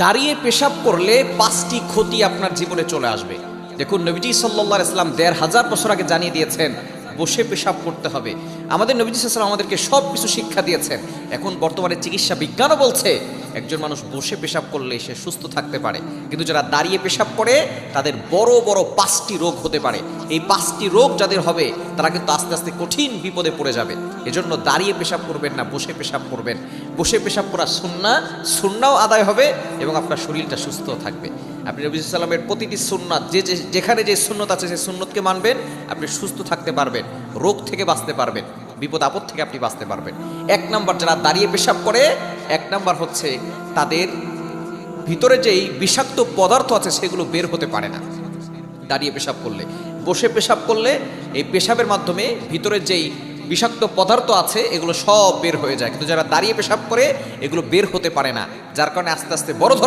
দাঁড়িয়ে পেশাব করলে 5টি ক্ষতি আপনার জীবনে চলে আসবে। দেখুন, নবীজি সাল্লাল্লাহু আলাইহি ওয়াসাল্লাম 1500 বছর আগে জানিয়ে দিয়েছেন বসে পেশাব করতে হবে। আমাদের নবীজি সাল্লাল্লাহু আলাইহি ওয়াসাল্লাম আমাদেরকে সব কিছু শিক্ষা দিয়েছেন। এখন বর্তমানে চিকিৎসা বিজ্ঞানও বলছে একজন মানুষ বসে পেশাব করলে সে সুস্থ থাকতে পারে, কিন্তু যারা দাঁড়িয়ে পেশাব করে তাদের বড় বড় 5টি রোগ হতে পারে। এই 5টি রোগ যাদের হবে তারা কিন্তু আস্তে আস্তে কঠিন বিপদে পড়ে যাবে। এজন্য দাঁড়িয়ে পেশাব করবেন না, বসে পেশাব করবেন। বসে পেশাব করা সুন্নাও আদায় হবে এবং আপনার শরীরটা সুস্থ থাকবে। আপনি নবী সাল্লাল্লাহু আলাইহি ওয়াসাল্লামের প্রতিটি সুন্নাত যেখানে যে সুন্নত আছে সেই সুন্নতকে মানবেন, আপনি সুস্থ থাকতে পারবেন, রোগ থেকে বাঁচতে পারবেন, বিপদ আপদ থেকে আপনি বাঁচতে পারবেন। 1 নাম্বার, যারা দাঁড়িয়ে পেশাব করে 1 নাম্বার হচ্ছে তাদের ভিতরে যেই বিষাক্ত পদার্থ আছে সেগুলো বের হতে পারে না দাঁড়িয়ে পেশাব করলে। বসে পেশাব করলে এই পেশাবের মাধ্যমে ভিতরে যেই বিষাক্ত পদার্থ আছে এগুলো সব বের হয়ে যায়, কিন্তু যারা দাঁড়িয়ে পেশাব করে এগুলো বের হতে পারে না, যার কারণে আস্তে আস্তে বড় ধরনের